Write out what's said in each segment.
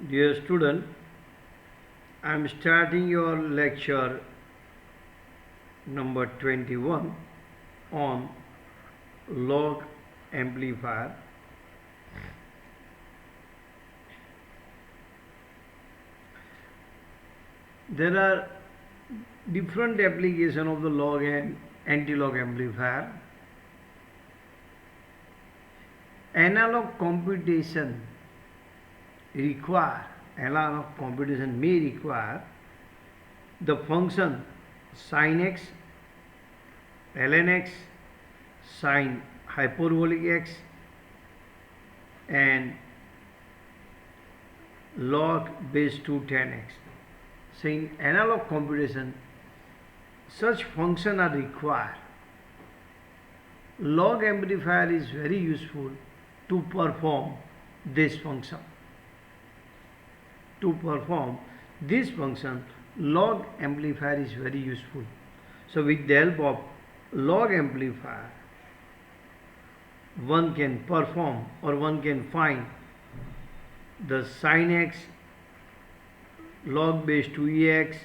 Dear student, I am starting your lecture number 21 on log amplifier. There are different applications of the log and anti-log amplifier. Analog computation may require the function sin x, ln x, sin hyperbolic x and log base 2 tan x. So in analog computation, such functions are required. Log amplifier is very useful to perform this function. To perform this function, log amplifier is very useful. So with the help of log amplifier, one can perform or one can find the sin x, log base 2ex,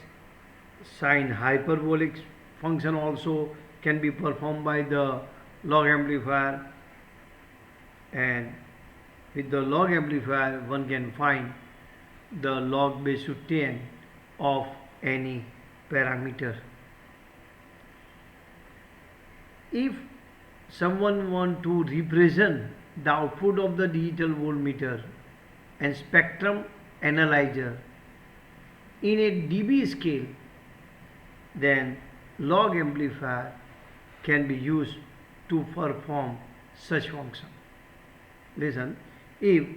sin hyperbolic function also can be performed by the log amplifier, and with the log amplifier one can find the log base 10 of any parameter. If someone want to represent the output of the digital voltmeter and spectrum analyzer in a dB scale, then log amplifier can be used to perform such function. Listen, if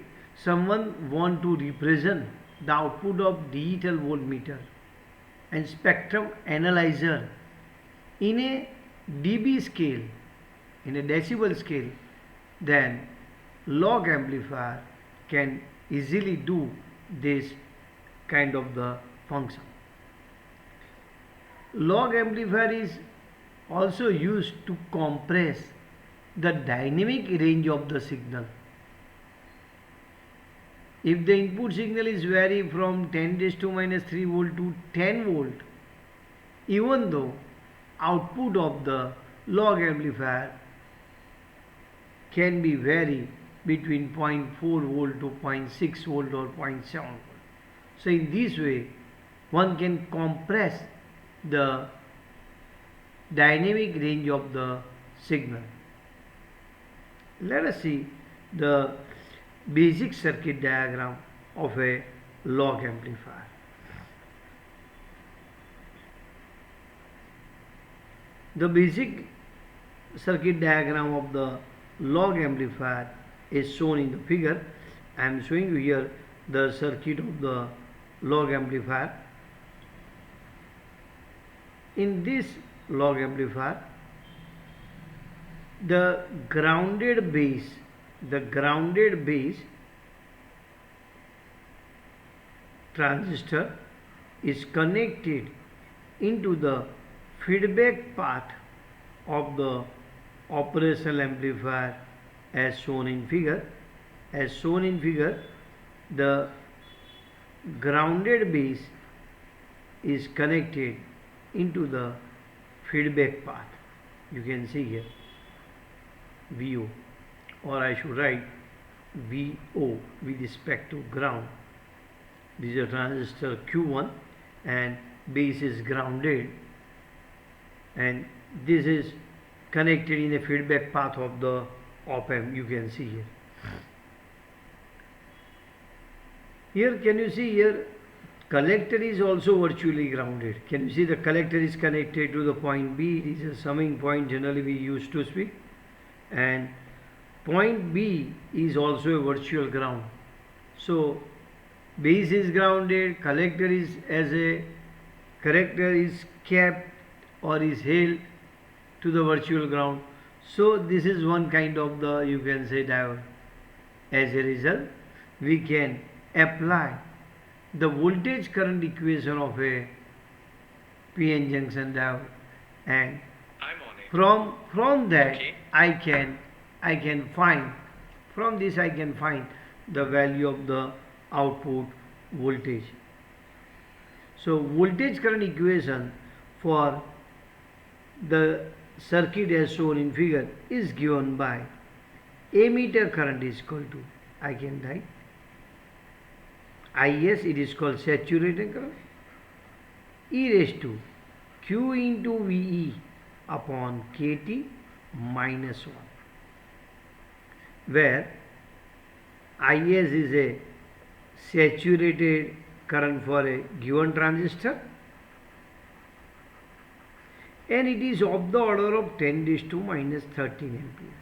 someone want to represent the output of digital voltmeter and spectrum analyzer in a dB scale, in a decibel scale, then log amplifier can easily do this kind of the function. Log amplifier is also used to compress the dynamic range of the signal. If the input signal is vary from 10 raised to minus 3 volt to 10 volt, even though output of the log amplifier can be vary between 0.4 volt to 0.6 volt or 0.7 volt. So in this way, one can compress the dynamic range of the signal. Let us see the basic circuit diagram of a log amplifier. The basic circuit diagram of the log amplifier is shown in the figure. I am showing you here the circuit of the log amplifier. In this log amplifier, the grounded base transistor is connected into the feedback path of the operational amplifier as shown in figure. As shown in figure, the grounded base is connected into the feedback path. You can see here VO, or I should write VO with respect to ground. This is a transistor Q1 and base is grounded, and this is connected in a feedback path of the op-amp. You can see here. Here can you see here collector is also virtually grounded. Can you see the collector is connected to the point B? This is a summing point generally we used to speak, and point B is also a virtual ground. So base is grounded, collector is kept or is held to the virtual ground. So this is one kind of the, you can say, diode. As a result, we can apply the voltage current equation of a PN junction diode, and from that I can find, from this I can find the value of the output voltage. So voltage current equation for the circuit as shown in figure is given by ammeter current is equal to, I can write IS, it is called saturated current, e raised to Q into VE upon KT minus 1, where IS is a saturated current for a given transistor and it is of the order of 10 raised to minus 13 ampere.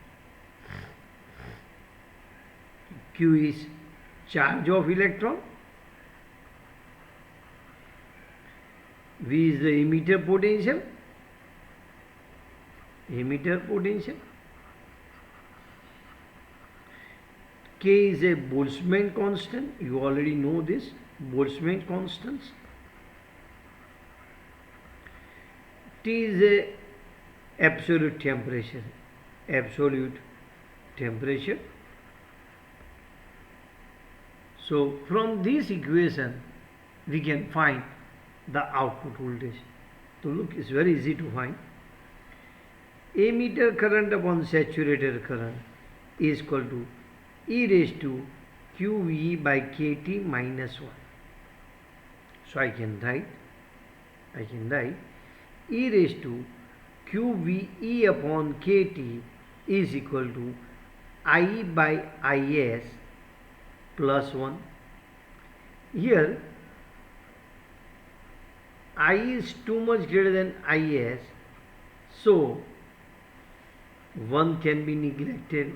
Q is charge of electron, V is the emitter potential, K is a Boltzmann constant, you already know this, Boltzmann constants. T is a absolute temperature. So from this equation we can find the output voltage. So look, it's very easy to find. Ammeter current upon saturated current is equal to e raised to QVE by KT minus 1. So I can write e raised to QVE upon KT is equal to I by IS plus 1. Here I is too much greater than IS, so 1 can be neglected,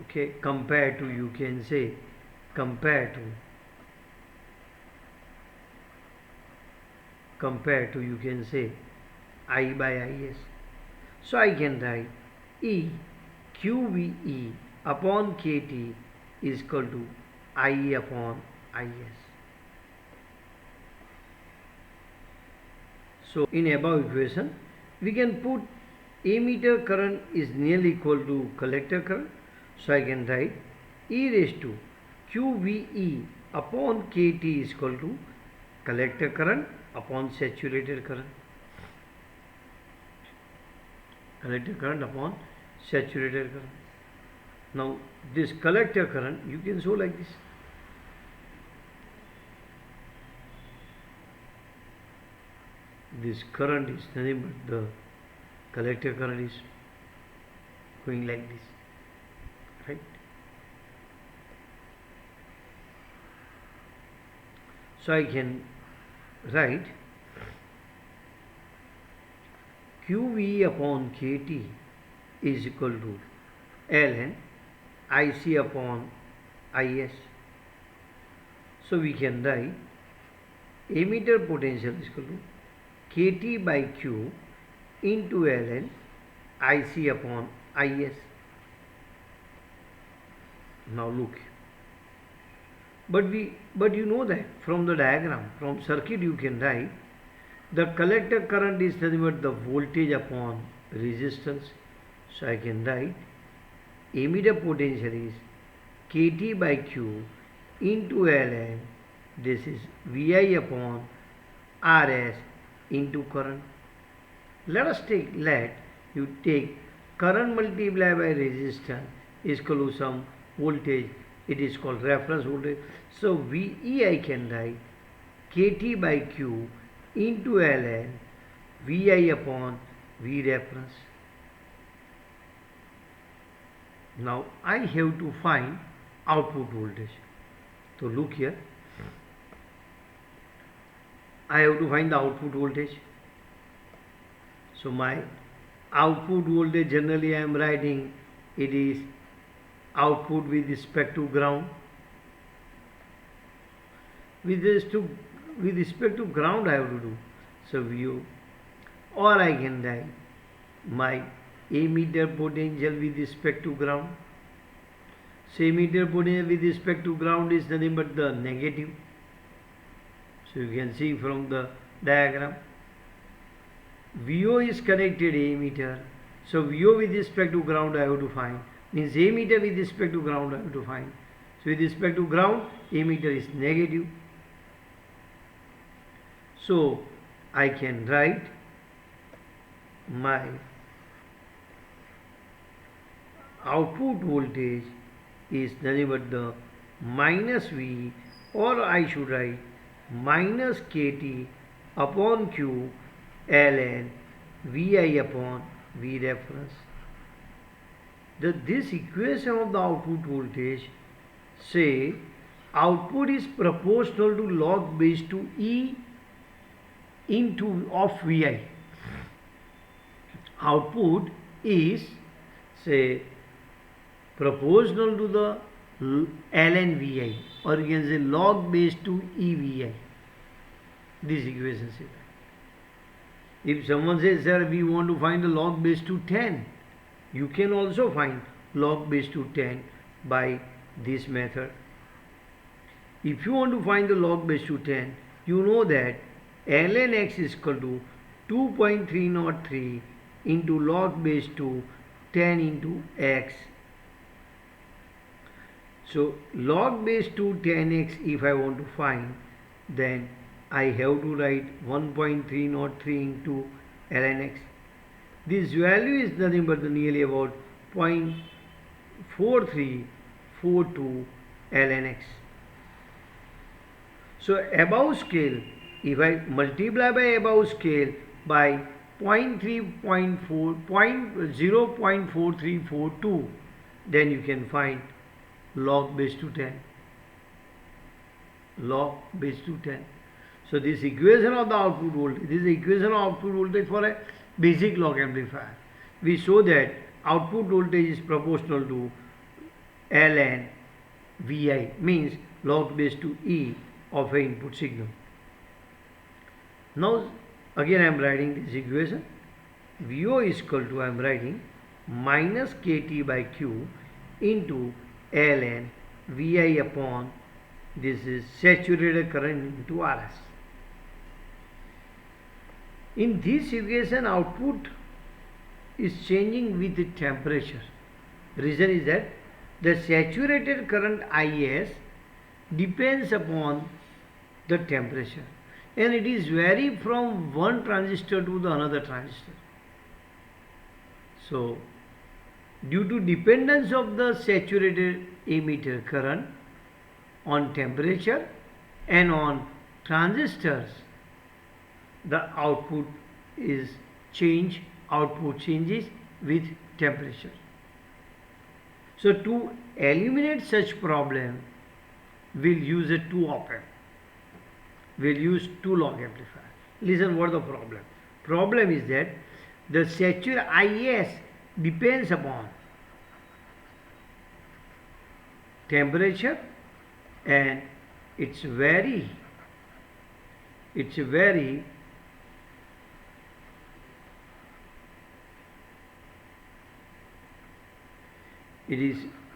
okay, compared to, you can say, you can say I by IS. So I can write E QVE upon KT is equal to I upon IS. So in above equation we can put ammeter current is nearly equal to collector current. So I can write e raised to QVE upon KT is equal to collector current upon saturated current. Now this collector current you can show like this. This current is nothing but the collector current is going like this, right? So I can write QV upon KT is equal to ln IC upon IS. So we can write ammeter potential is equal to KT by Q into ln IC upon IS. Now look, but you know that from the diagram, from circuit you can write the collector current is nothing but the voltage upon resistance. So I can write ammeter potential is KT by Q into ln, this is VI upon RS into current. Let you take current multiplied by resistance is equal to some voltage, it is called reference voltage. So VE I can write KT by Q into ln VI upon V reference. Now I have to find output voltage. So look here, I have to find the output voltage. So my output voltage, generally I am writing it is output with respect to ground. With respect to ground I have to do, so VO, or I can write my ammeter potential with respect to ground. So ammeter potential with respect to ground is nothing but the negative. So you can see from the diagram, VO is connected ammeter. So VO with respect to ground I have to find. means ammeter with respect to ground I have to find. So with respect to ground, ammeter is negative. So I can write my output voltage is nothing but the minus V, or I should write minus KT upon Q ln VI upon V reference. This equation of the output voltage say output is proportional to log base to E into of Vi. Output is say proportional to the ln Vi, or you can say log base to EVI. This equation says that. If someone says, sir, we want to find the log base to 10, you can also find log base to 10 by this method. If you want to find the log base to 10, you know that ln x is equal to 2.303 into log base to 10 into x. So log base to 10x if I want to find, then I have to write 1.303 into ln x. This value is nothing but nearly about 0.4342 ln x. So above scale, if I multiply by above scale by 0.4342, then you can find log base to 10. Log base to 10. So this equation of the output voltage, this is the equation of output voltage for a basic log amplifier. We show that output voltage is proportional to ln Vi, means log base to E of an input signal. Now again I am writing this equation. Vo is equal to, I am writing minus KT by Q into ln Vi upon, this is saturated current into Rs. In this equation, output is changing with the temperature. Reason is that the saturated current Is depends upon the temperature, and it is vary from one transistor to the another transistor. So due to dependence of the saturated emitter current on temperature and on transistors, the output changes with temperature. So to eliminate such problem, we'll use a two op-amp. We'll use two log amplifier. Listen what the problem. Problem is that the saturated Is depends upon temperature, and it's very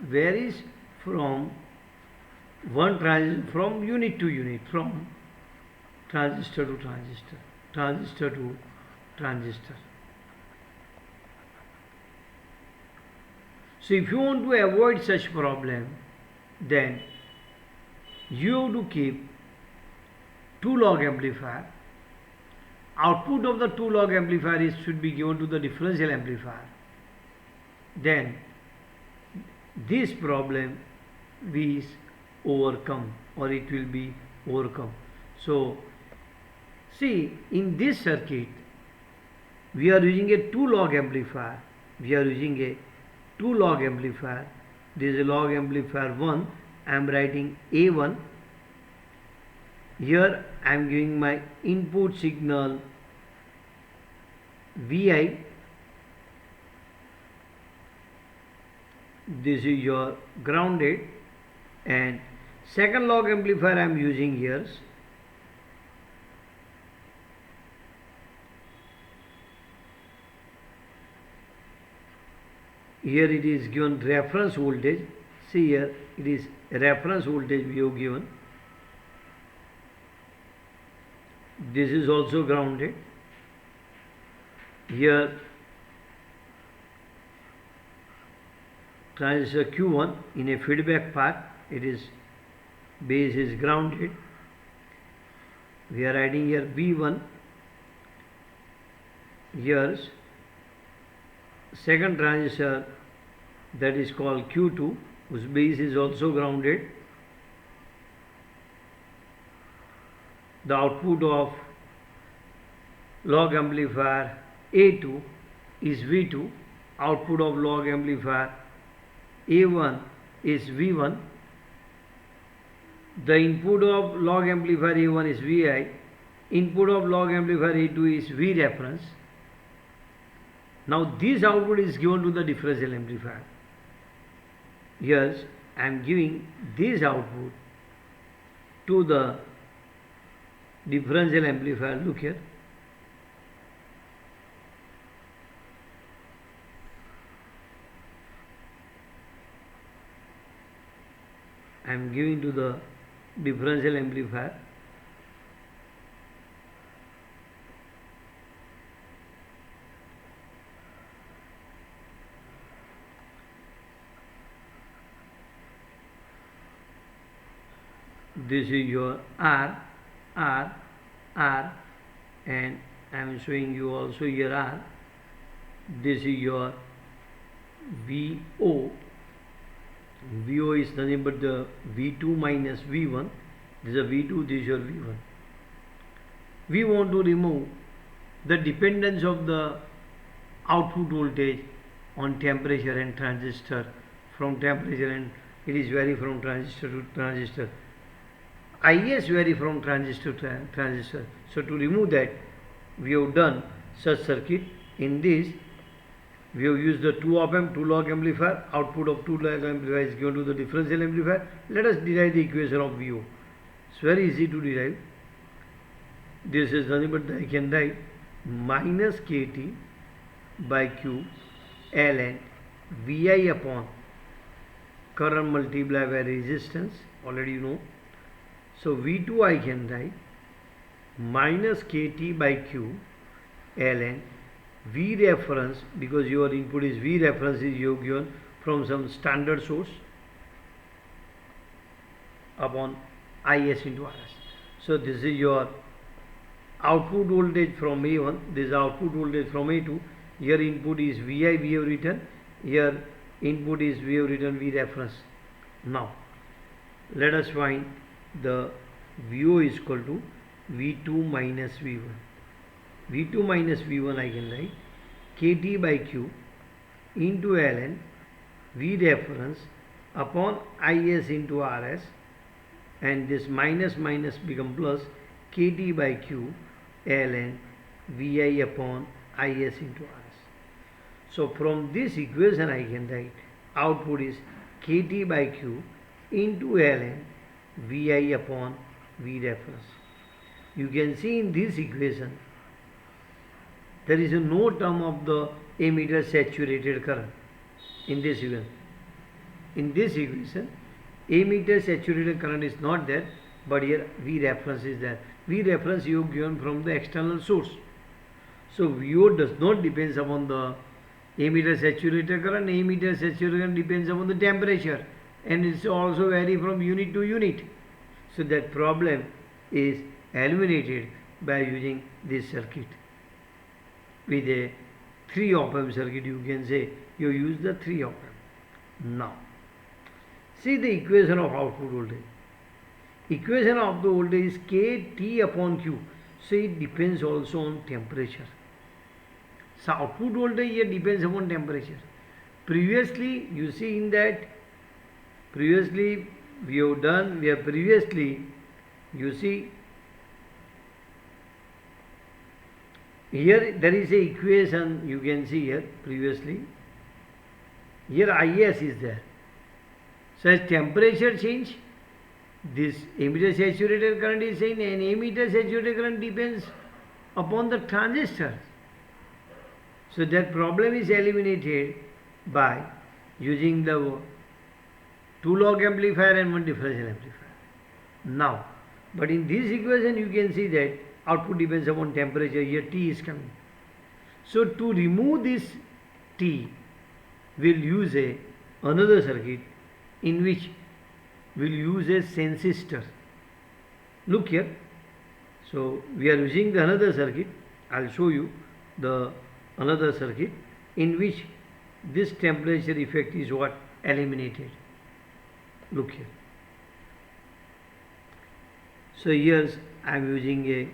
varies from from unit to unit, from transistor to transistor, transistor to transistor. So if you want to avoid such problem, then you have to keep two log amplifier. Output of the two log amplifier should be given to the differential amplifier. Then this problem is overcome, or it will be overcome. So see, in this circuit we are using a two log amplifier. This is a log amplifier 1. I am writing A1. Here I am giving my input signal Vi. This is your grounded, and second log amplifier I am using here. Here it is given reference voltage. See here, it is reference voltage we have given. This is also grounded. Here transistor Q1 in a feedback path, it is base is grounded. We are adding here V1. Here second transistor, that is called Q2, whose base is also grounded. The output of log amplifier A2 is V2, output of log amplifier A1 is V1, the input of log amplifier A1 is Vi, input of log amplifier A2 is V reference. Now this output is given to the differential amplifier. Yes, I am giving this output to the differential amplifier. Look here. I am giving to the differential amplifier. This is your R, and I am showing you also here R. This is your VO. VO is nothing but the V2 minus V1. This is a V2, this is your V1. We want to remove the dependence of the output voltage on temperature and transistor. From temperature, and it is vary from transistor to transistor. IS vary from transistor to transistor. So to remove that, we have done such circuit. In this, we have used the 2 op-amp, 2 log amplifier. Output of 2 log amplifier is given to the differential amplifier. Let us derive the equation of VO. It's very easy to derive. This is nothing but I can write minus KT by Q ln VI upon current multiplied by resistance. Already you know. So V2 I can write minus KT by Q ln V reference, because your input is V reference, is you given from some standard source, upon IS into RS. So this is your output voltage from A1, this is output voltage from A2. Here input is Vi, we have written. Here input is we have written V reference. Now let us find the VO is equal to V2 minus V1. V2 minus V1 I can write KT by Q into ln V reference upon IS into RS, and this minus minus become plus KT by Q ln Vi upon IS into RS. So from this equation I can write output is KT by Q into ln Vi upon V reference. You can see in this equation there is no term of the ammeter saturated current in this equation. In this equation, ammeter saturated current is not there, but here V reference is there. V reference you have given from the external source. So VO does not depends upon the ammeter saturated current. Ammeter saturated current depends upon the temperature, and it's also vary from unit to unit. So that problem is eliminated by using this circuit. With a 3 op-amp circuit, you can say you use the 3 op-amp. Now see the equation of output voltage. Equation of the voltage is KT upon Q. So it depends also on temperature. So output voltage here depends upon temperature. Previously you see in that, previously we have done, you see here there is a equation you can see here previously. Here IS is there. So as temperature change, this ammeter saturated current is saying, and ammeter saturated current depends upon the transistor. So that problem is eliminated by using the 2 log amplifier and 1 differential amplifier. Now, but in this equation you can see that output depends upon temperature. Here T is coming. So to remove this T, we'll use a another circuit in which we'll use a sensistor. Look here. So we are using the another circuit. I'll show you the another circuit in which this temperature effect is what eliminated. Look here. So here I am using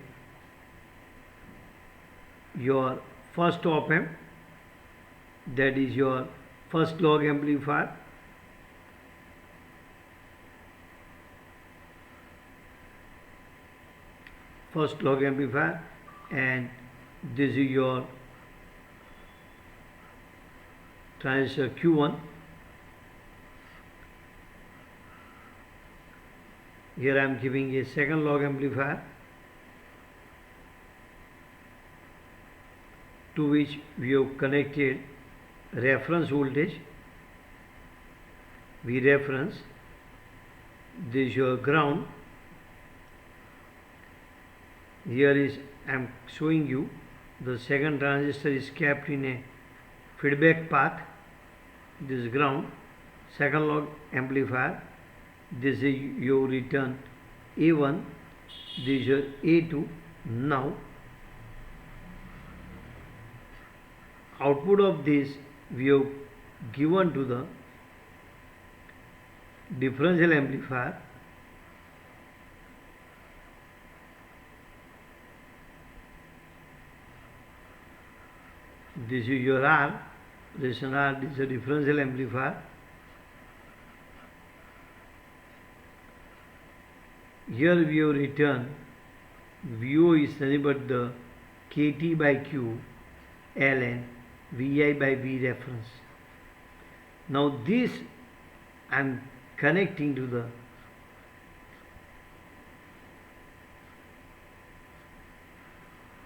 your first op amp, that is your first log amplifier. First log amplifier, and this is your transistor Q1. Here I am giving a second log amplifier to which we have connected reference voltage, V reference. This is your ground. Here is I am showing you the second transistor is kept in a feedback path. This is ground. Second log amplifier. This is your return A1. This is your A2. Now output of this we have given to the differential amplifier. This is your R, resistor R, this is a differential amplifier. Here we have written VO is nothing but the KT by Q ln VI by V reference. Now this I am connecting to the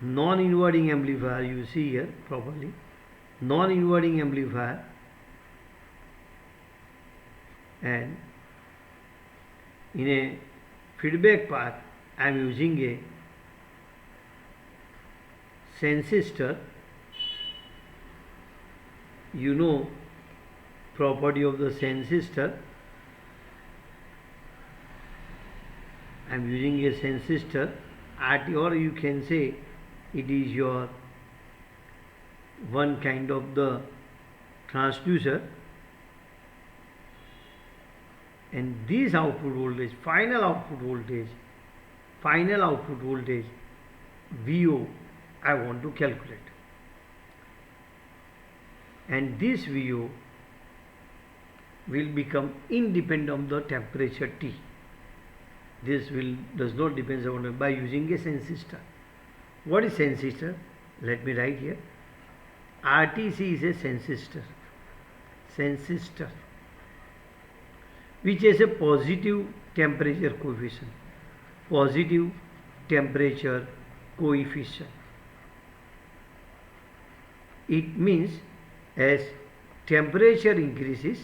non-inverting amplifier. You see here properly, non-inverting amplifier, and in a feedback path I am using a sensistor. You know property of the sensistor. I am using a sensistor RT, or you can say it is your one kind of the transducer, and this output voltage, final output voltage VO I want to calculate, and this VO will become independent of the temperature T. This does not depend on it by using a sensistor. What is sensistor? Let me write here. RTC is a sensistor which has a positive temperature coefficient. Positive temperature coefficient. It means as temperature increases,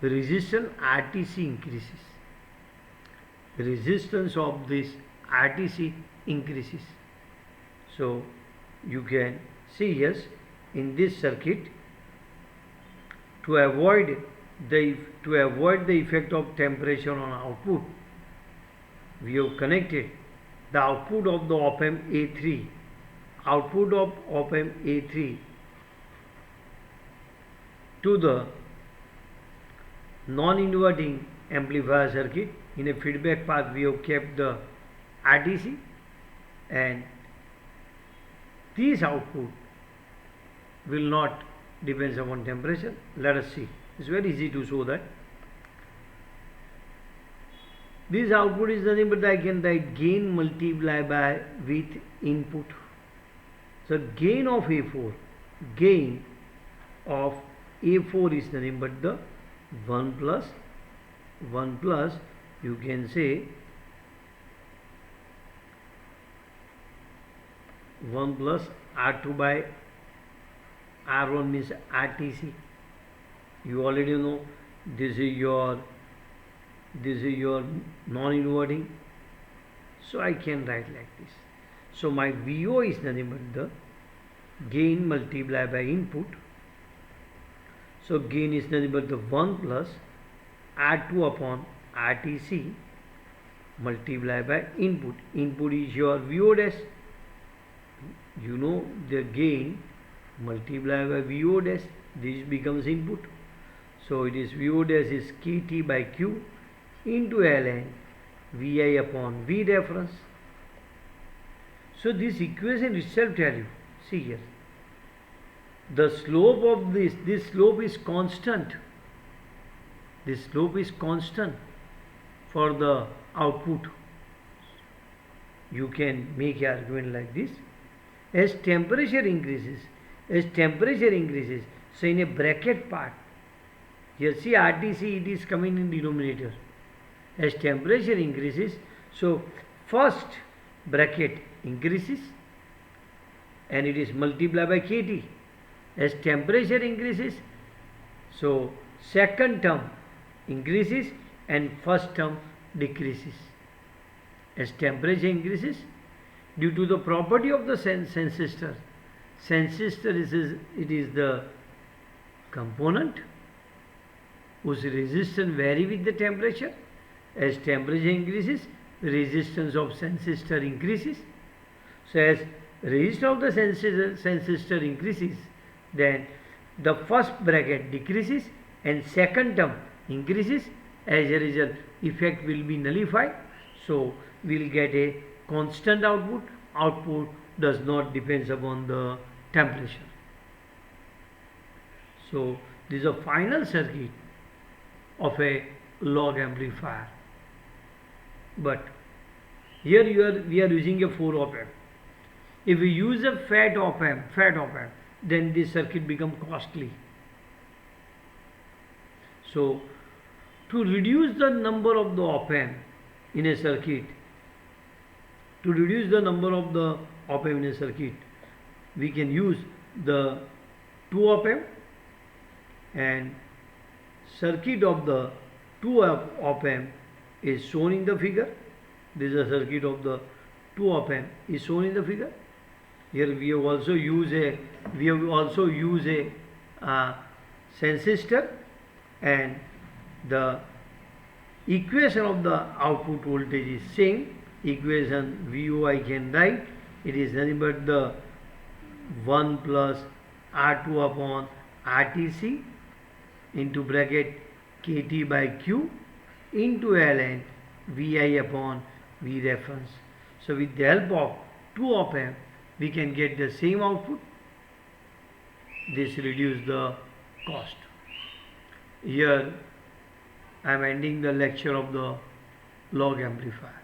resistance RTC increases. Resistance of this RTC increases. So you can see, yes, in this circuit, to avoid the effect of temperature on output, we have connected the output of the op amp A3, output of op amp A3 to the non-inverting amplifier circuit. In a feedback path we have kept the RTC, and this output will not depend upon temperature. Let us see. It's very easy to show that. This output is nothing but I can write gain multiplied by with input. So gain of A4 is nothing but the 1 plus you can say 1 plus R2 by R1 means RTC. You already know this is your non-inverting, so I can write like this. So my VO is nothing but the gain multiplied by input. So gain is nothing but the 1 plus R2 upon RTC multiplied by input. Input is your VO dash. You know the gain multiplied by VO dash. This becomes input. So it is VO dash is KT by Q into ln VI upon V reference. So this equation itself tell you, see here, the slope of this slope is constant. This slope is constant for the output. You can make an argument like this. As temperature increases, so in a bracket part, here see RTC, it is coming in denominator. As temperature increases, so first bracket increases and it is multiplied by KT. As temperature increases, so second term increases and first term decreases. As temperature increases, due to the property of the transistor, it is the component whose resistance vary with the temperature. As temperature increases, resistance of transistor increases. So as resistance of the transistor increases, then the first bracket decreases and second term increases. As a result, effect will be nullified. So we will get a constant output. Output does not depend upon the temperature. So this is a final circuit of a log amplifier. But here we are using a 4 op amp. If we use a fat op amp, then this circuit becomes costly. So to reduce the number of the op amp in a circuit, we can use the 2 op amp, and circuit of the 2 op amp is shown in the figure. This is a circuit of the 2 op amp is shown in the figure. Here we have also used a transistor, and the equation of the output voltage is same. Equation VO I can write. It is nothing but the 1 plus R2 upon RTC into bracket KT by Q into ln VI upon V reference. So with the help of 2 op amp, we can get the same output. This reduces the cost. Here I am ending the lecture of the log amplifier.